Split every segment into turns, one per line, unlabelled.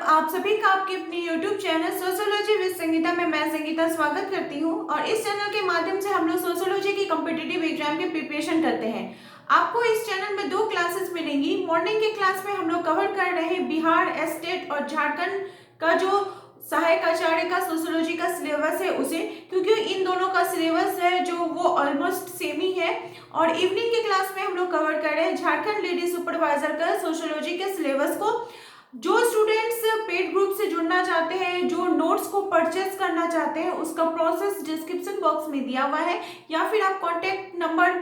आप सभी का आपके अपने YouTube channel sociology with Sangeeta में मैं संगीता स्वागत करती हूं और इस चैनल के माध्यम से हम लोग सोशियोलॉजी की कॉम्पिटिटिव एग्जाम की प्रिपरेशन करते हैं। आपको इस चैनल में दो क्लासेस मिलेंगी। मॉर्निंग के क्लास में हम लोग कवर कर रहे हैं बिहार, स्टेट और झारखंड का जो सहायक आचार्य का सोशियोलॉजी का सिलेबस है उसे, क्योंकि इन दोनों का सिलेबस है जो वो ऑलमोस्ट सेम ही है। और इवनिंग के क्लास में हम लोग कवर कर रहे हैं झारखंड लेडी सुपरवाइजर का सोशियोलॉजी के सिलेबस को। जो स्टूडेंट्स पेड ग्रुप से जुड़ना चाहते हैं, जो नोट्स को परचेज करना चाहते हैं, उसका प्रोसेस डिस्क्रिप्शन बॉक्स में दिया हुआ है या फिर आप कॉन्टेक्ट नंबर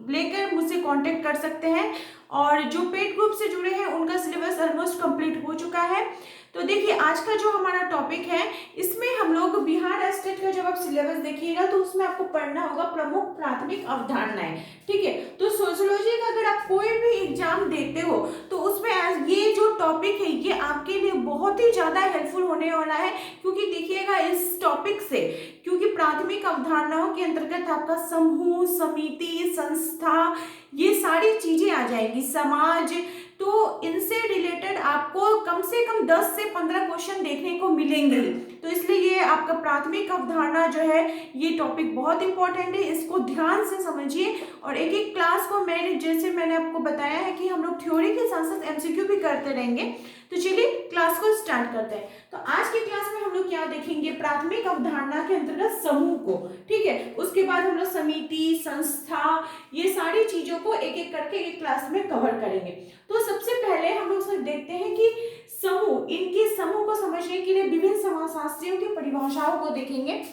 लेकर मुझसे कांटेक्ट कर सकते हैं। और जो पेड ग्रुप से जुड़े हैं उनका सिलेबस ऑलमोस्ट कंप्लीट हो चुका है। तो देखिए आज का जो हमारा टॉपिक है इसमें हम लोग बिहार स्टेट का जब आप सिलेबस देखिएगा तो उसमें आपको पढ़ना होगा प्रमुख प्राथमिक अवधारणाएं। ठीक है, तो सोशियोलॉजी का अगर आप कोई भी एग्जाम देते हो तो उसमें ये जो टॉपिक है ये आपके लिए बहुत ही ज्यादा हेल्पफुल होने वाला है। क्योंकि देखिएगा इस टॉपिक से, क्योंकि प्राथमिक अवधारणाओं के अंतर्गत आपका समूह, समिति, संस्था, ये सारी चीजें आ जाएंगी, समाज। तो इनसे रिलेटेड आपको कम से कम 10 से 15 क्वेश्चन देखने को मिलेंगे। तो इसलिए ये आपका प्राथमिक अवधारणा जो है ये टॉपिक बहुत इंपॉर्टेंट है, इसको ध्यान से समझिए। और एक एक क्लास को मैंने आपको बताया है कि हम लोग थ्योरी के साथ साथ एमसीक्यू भी करते रहेंगे। तो चलिए क्लास को स्टार्ट करते हैं। तो आज की क्लास में हम लोग क्या देखेंगे, प्राथमिक अवधारणा के अंतर्गत समूह को। ठीक है, उसके बाद हम लोग समिति, संस्था, ये सारी चीजों को एक एक करके एक क्लास में कवर करेंगे। तो सबसे पहले हम लोग देखते हैं कि समूह, इनके समूह को समझने के लिए विभिन्न समाजशास्त्रियों की परिभाषाओं को देखेंगे।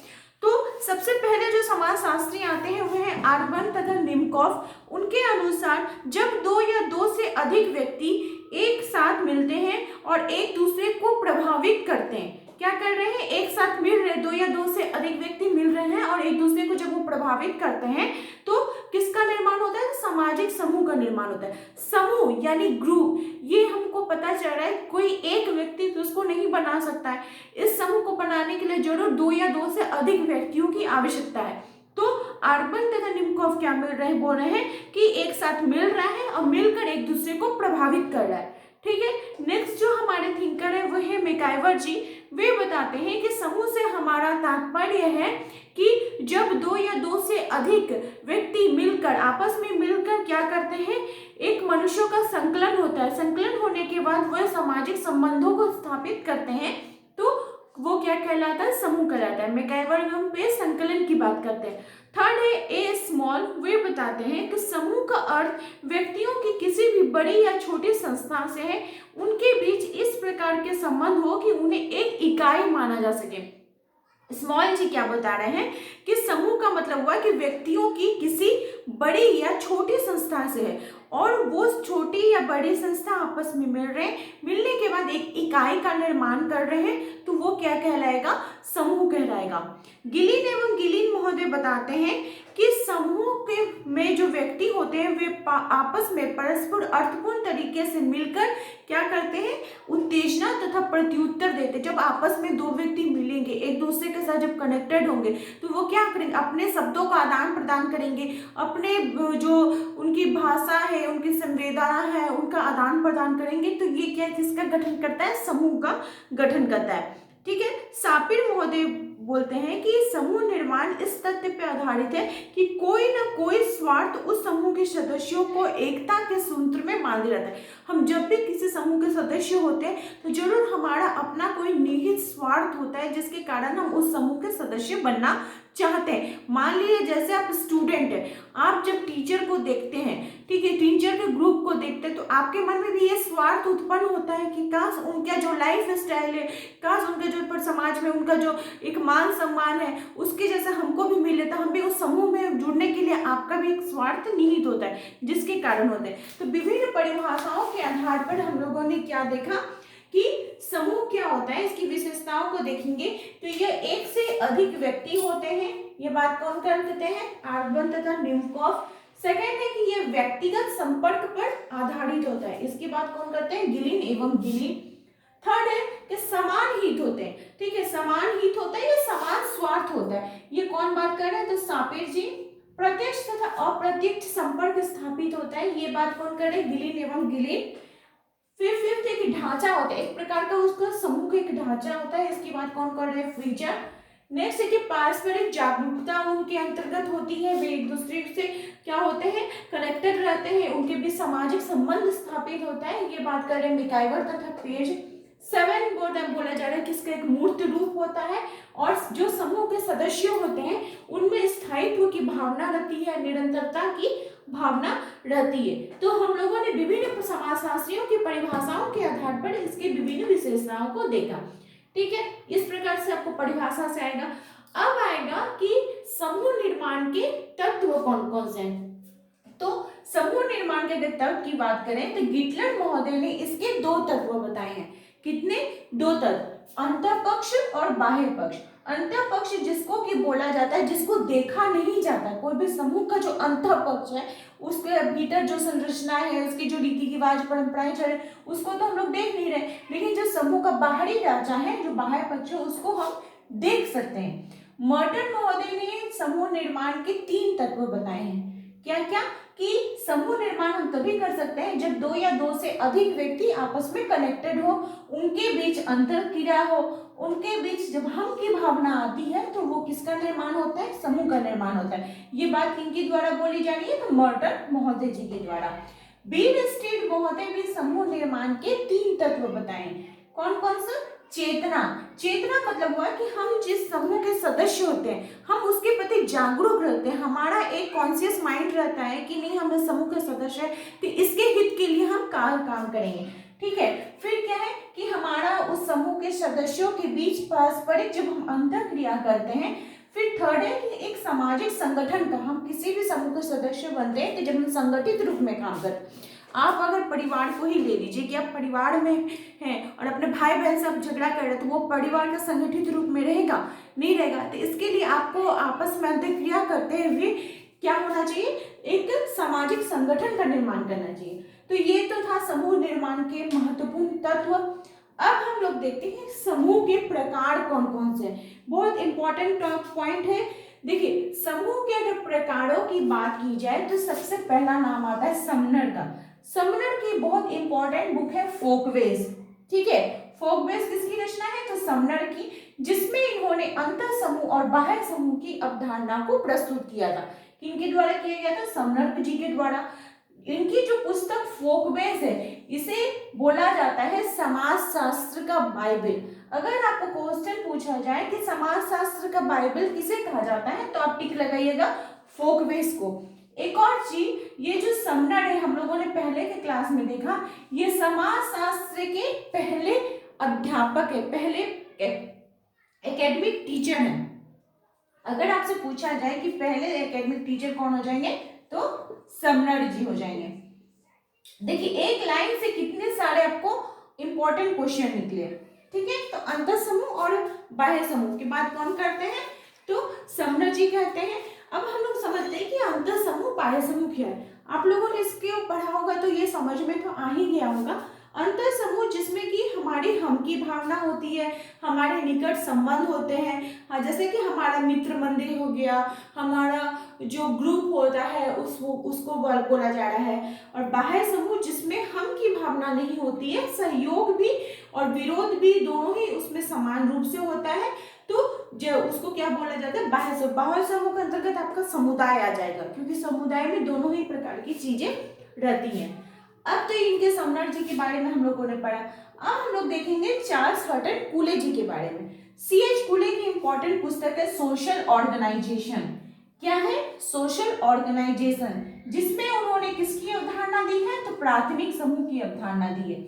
तो सबसे पहले जो समाजशास्त्री आते हैं वह है आर्बन तथा निमकॉफ। उनके अनुसार जब दो या दो से अधिक व्यक्ति एक साथ मिलते हैं और एक दूसरे को प्रभावित करते हैं, क्या कर रहे हैं, एक साथ मिल रहे, दो या दो से अधिक व्यक्ति मिल रहे हैं और एक दूसरे को जब वो प्रभावित करते हैं तो किसका निर्माण होता है, सामाजिक समूह का निर्माण होता है। समूह यानी ग्रुप, ये हमको पता चल रहा है कोई एक व्यक्ति तो उसको नहीं बना सकता है। इस समूह को बनाने के लिए जरूर दो या दो से अधिक व्यक्तियों की आवश्यकता है। तो आर्बन तथा निमकॉफ क्या बोल रहे हैं कि एक साथ मिल रहा है और मिलकर एक दूसरे को प्रभावित कर रहा है। ठीक है, नेक्स्ट जो हमारे थिंकर है वो है मैकाइवर जी। वे बताते हैं कि समूह से हमारा तात्पर्य है कि जब दो या दो से अधिक व्यक्ति मिलकर, आपस में मिलकर क्या करते हैं, एक मनुष्यों का संकलन होता है। संकलन होने के बाद वह सामाजिक संबंधों को स्थापित करते हैं तो वो क्या कहलाता है, समूह कहलाता है। मैकाइवर हम पे संकलन की बात करते हैं। थर्ड है ए स्मॉल। वे बताते हैं कि समूह का अर्थ व्यक्तियों की किसी भी बड़ी या छोटी संस्था से है, उनके बीच इस प्रकार के संबंध हो कि उन्हें एक इकाई माना जा सके। स्मॉल जी क्या बता रहे हैं कि समूह का मतलब हुआ कि व्यक्तियों की किसी बड़ी या छोटी संस्था से है और वो छोटी या बड़ी संस्था आपस में मिल रहे हैं, मिलने के बाद एक इकाई का निर्माण कर रहे हैं तो वो क्या कहलाएगा, समूह कहलाएगा। गिलिन एवं गिलिन महोदय बताते हैं कि समूह के में जो व्यक्ति होते हैं वे आपस में परस्पर अर्थपूर्ण तरीके से मिलकर क्या करते हैं, उत्तेजना तथा प्रत्युत्तर देते। जब आपस में दो व्यक्ति मिलेंगे, एक दूसरे के साथ जब कनेक्टेड होंगे तो वो क्या करेंगे, अपने शब्दों का आदान प्रदान करेंगे, अपने जो उनकी भाषा है, उनकी संवेदना है, उनका आदान प्रदान करेंगे। तो ये क्या, किसका गठन करता है, समूह का गठन करता है। ठीक है, सापिर महोदय बोलते हैं कि समूह निर्माण इस तथ्य पर आधारित है कि कोई ना कोई स्वार्थ उस समूह के सदस्यों को एकता के सूत्र में बांधे रहता है। हम जब भी किसी समूह के सदस्य होते हैं तो जरूर हमारा अपना कोई निहित स्वार्थ होता है जिसके कारण हम उस समूह के सदस्य बनना चाहते हैं। मान लीजिए जैसे आप स्टूडेंट हैं, आप जब टीचर को देखते हैं, ठीक है, टीचर के ग्रुप को देखते हैं तो आपके मन में भी ये स्वार्थ उत्पन्न होता है कि काश उनका जो लाइफ स्टाइल है, काश उनका जो पर समाज में उनका जो एक मान सम्मान है उसके जैसा हमको भी मिले, तो हम भी उस समूह में जुड़ने के लिए आपका भी एक स्वार्थ निहित होता है जिसके कारण होते हैं। तो विभिन्न परिभाषाओं के आधार पर हम लोगों ने क्या देखा कि समूह क्या होता है, इसकी विशेषताओं को देखेंगे। तो ये एक से अधिक व्यक्ति होते हैं, ये बात कौन करते हैं, आर्बन तथा निमकॉफ। सेकंड है कि ये व्यक्तिगत संपर्क पर आधारित होता है, इसकी बात कौन करते हैं, गिलिन एवं गिलिन। थर्ड है कि समान हित होते हैं। ठीक है, समान हित होता है या समान स्वार्थ होता है, ये कौन बात कर रहे हैं, तो सापेर जी। प्रत्यक्ष तथा अप्रत्यक्ष संपर्क स्थापित होता है, ये बात कौन कर रहे हैं, गिलिन एवं गिलिन। फिर फिफ्थ एक ढांचा होता है, एक प्रकार का उसका समूह का एक ढांचा होता है। इसके बाद कौन कर रहे हैं, फीचर। नेक्स्ट है कि पारस्परिक जागरूकता उनके अंतर्गत होती है, वे एक दूसरे से क्या होते हैं, कनेक्टेड रहते हैं, उनके बीच सामाजिक संबंध स्थापित होता है। ये बात कर रहे हैं मैकाइवर तथा पेज। 7 बोला जा रहा है कि इसका एक मूर्त रूप होता है और जो समूह के सदस्य होते हैं उनमें स्थायित्व की भावना रहती है, निरंतरता की भावना रहती है। तो हम लोगों ने विभिन्न समाजशास्त्रियों की परिभाषाओं के आधार पर इसकी विभिन्न विशेषताओं को देखा। ठीक है, इस प्रकार से आपको परिभाषा से आएगा। अब आएगा कि समूह निर्माण के तत्व कौन कौन से हैं। तो समूह निर्माण के तत्व की बात करें तो गिटलर महोदय ने इसके 2 तत्व बताए हैं। कितने, 2 तत्व, अंतःपक्ष और बाह्य पक्ष। अंतःपक्ष जिसको कि बोला जाता है, जिसको देखा नहीं जाता, कोई भी समूह का जो अंतःपक्ष है उसके भीतर जो संरचना है, उसकी जो रीति रिवाज परंपराएं चल रहे, उसको तो हम लोग देख नहीं रहे, लेकिन जो समूह का बाहरी ढांचा है, जो बाह्य पक्ष है, उसको हम देख सकते हैं। मर्टन महोदय ने समूह निर्माण के 3 तत्व बताए हैं। क्या क्या, कि समूह निर्माण हम तभी कर सकते हैं जब 2 या 2 से अधिक व्यक्ति आपस में कनेक्टेड हो, उनके बीच अंतर क्रिया हो, उनके बीच जब हम की भावना आती है तो वो किसका निर्माण होता है, समूह का निर्माण होता है। ये बात किनके द्वारा बोली जा रही है, तो मर्टन महोदय जी के द्वारा। बील स्ट्रीट महोदय ने समूह निर्माण के 3 तत्व बताए। कौन कौन सा, चेतना। चेतना मतलब हुआ कि हम जिस समूह के सदस्य होते हैं हम उसके प्रति जागरूक रहते हैं, हमारा एक कॉन्शियस माइंड रहता है कि नहीं, हम इस समूह के सदस्य हैं तो इसके हित के लिए हम काम करेंगे। ठीक है, फिर क्या है कि हमारा उस समूह के सदस्यों के बीच पारस्परिक जब हम अंतर क्रिया करते हैं। फिर थर्ड है कि एक सामाजिक संगठन का, हम किसी भी समूह के सदस्य बनते हैं कि जब हम संगठित रूप में काम करते हैं। आप अगर परिवार को ही ले लीजिए कि आप परिवार में हैं और अपने भाई बहन से आप झगड़ा कर रहे हैं, तो वो परिवार का संगठित रूप में रहेगा, नहीं रहेगा। तो इसके लिए आपको आपस में अंतर्क्रिया करते हुए क्या होना चाहिए, एक सामाजिक संगठन का निर्माण करना चाहिए। तो ये तो था समूह निर्माण के महत्वपूर्ण तत्व। अब हम लोग देखते हैं समूह के प्रकार कौन कौन से हैं। बहुत इंपॉर्टेंट पॉइंट है। देखिए, समूह के अगर प्रकारों की बात की जाए तो सबसे पहला नाम आता है समनर का। समनर की बहुत इंपॉर्टेंट बुक है फोकवेज। ठीक है, फोकवेज किसकी रचना है, तो समनर की, जिसमें इन्होंने अंतर समूह और बाह्य समूह की अवधारणा को प्रस्तुत किया था। किनके द्वारा किया गया था, समनर जी के द्वारा। इनकी जो पुस्तक फोकवेज है इसे बोला जाता है समाजशास्त्र का बाइबल। अगर आपको क्वेश्चन पूछा जाए कि समाजशास्त्र का बाइबल किसे कहा जाता है तो आप टिक लगाइएगा फोकवेज को। एक और चीज, ये जो समनर है हम लोगों ने पहले के क्लास में देखा, ये समाजशास्त्र के पहले अध्यापक है, पहले एकेडमिक टीचर हैं। अगर आपसे पूछा जाए कि पहले एकेडमिक टीचर कौन हो जाएंगे तो समनर जी हो जाएंगे। देखिए, एक लाइन से कितने सारे आपको इंपॉर्टेंट क्वेश्चन निकले। ठीक है, तो अंतर समूह और बाह्य समूह की बात कौन करते हैं, तो समनर जी कहते हैं। अब हम लोग समझते हैं कि अंतर समूह बाह्य समूह क्या है। आप लोगों ने इसके पढ़ा होगा तो ये समझ में तो आ ही गया होगा। अंतर समूह जिसमें कि हमारी हम की भावना होती है, हमारे निकट संबंध होते हैं। हाँ, जैसे कि हमारा मित्र मंदिर हो गया, हमारा जो ग्रुप होता है उसको बोला जा रहा है। और बाह्य समूह जिसमें हम की भावना नहीं होती है, सहयोग भी और विरोध भी दोनों ही उसमें समान रूप से होता है, तो जो उसको क्या बोला जाता है, बाह्य समूह। बाह्य समूह के अंतर्गत आपका समुदाय आ जाएगा, क्योंकि समुदाय में दोनों ही प्रकार की चीजें रहती हैं। अब तो इनके समनर जी के बारे में हम लोगों ने पढ़ा। अब हम लोग देखेंगे चार्ल्स हटन कूले जी के बारे में। C.H. कूले की इंपॉर्टेंट पुस्तक है सोशल ऑर्गेनाइजेशन। क्या है, सोशल ऑर्गेनाइजेशन, जिसमें उन्होंने किसकी अवधारणा दी है, तो प्राथमिक समूह की अवधारणा दी है।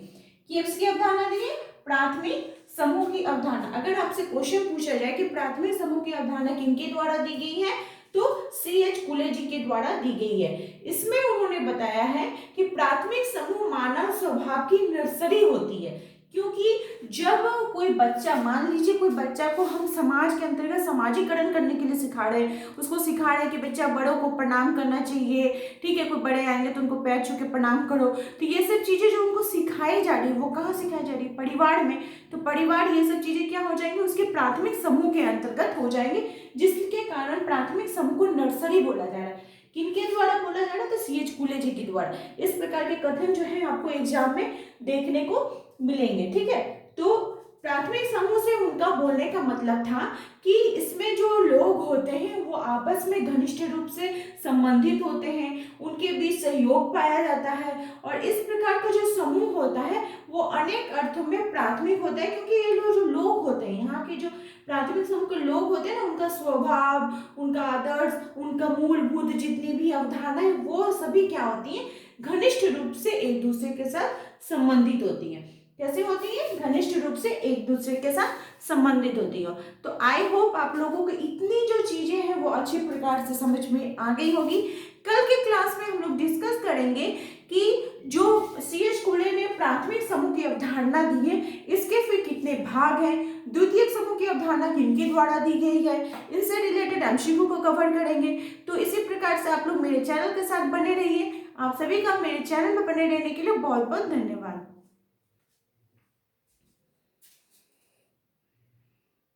किसकी अवधारणा दी है, प्राथमिक समूह की अवधारणा। अगर आपसे क्वेश्चन पूछा जाए कि प्राथमिक समूह की अवधारणा किनके द्वारा दी गई है, तो C.H. कूले जी के द्वारा दी गई है। इसमें उन्होंने बताया है कि प्राथमिक समूह मानव स्वभाव की नर्सरी होती है। क्योंकि जब कोई बच्चा, मान लीजिए कोई बच्चा को हम समाज के अंतर्गत सामाजिकरण करने के लिए सिखा रहे हैं, उसको सिखा रहे हैं कि बच्चा बड़ों को प्रणाम करना चाहिए, ठीक है, कोई बड़े आएंगे तो उनको पैर छू के प्रणाम करो। तो ये सब चीजें जो उनको सिखाई जा रही है वो कहाँ सिखाई जा रही है, परिवार में। तो परिवार ये सब चीजें क्या हो जाएंगी, उसके प्राथमिक समूह के अंतर्गत हो जाएंगे, जिसके कारण प्राथमिक समूह को नर्सरी बोला जा रहा है। किनके द्वारा बोला जा रहा है, तो सीएच कूले जी के द्वारा। इस प्रकार के कथन जो है आपको एग्जाम में देखने को मिलेंगे। ठीक है, तो प्राथमिक समूह से उनका बोलने का मतलब था कि इसमें जो लोग होते हैं वो आपस में घनिष्ठ रूप से संबंधित होते हैं, उनके बीच सहयोग पाया जाता है, और इस प्रकार का जो समूह होता है वो अनेक अर्थों में प्राथमिक होता है, क्योंकि ये जो लोग होते हैं, यहाँ के जो प्राथमिक समूह के लोग होते हैं ना, उनका स्वभाव, उनका आदर्श, उनका मूलभूत जितनी भी अवधारणा है वो सभी क्या होती है, घनिष्ठ रूप से एक दूसरे के साथ संबंधित होती है। कैसे होती है, घनिष्ठ रूप से एक दूसरे के साथ संबंधित होती है। तो आई होप आप लोगों को इतनी जो चीजें हैं वो अच्छे प्रकार से समझ में आ गई होगी। कल के क्लास में हम लोग डिस्कस करेंगे कि जो सीएच कूले ने प्राथमिक समूह की अवधारणा दी है, इसके फिर कितने भाग हैं, द्वितीयक समूह की अवधारणा किनके द्वारा दी गई है, इनसे रिलेटेड एमसीक्यू को कवर करेंगे। तो इसी प्रकार से आप लोग मेरे चैनल के साथ बने रहिए। आप सभी का मेरे चैनल में बने रहने के लिए बहुत बहुत धन्यवाद।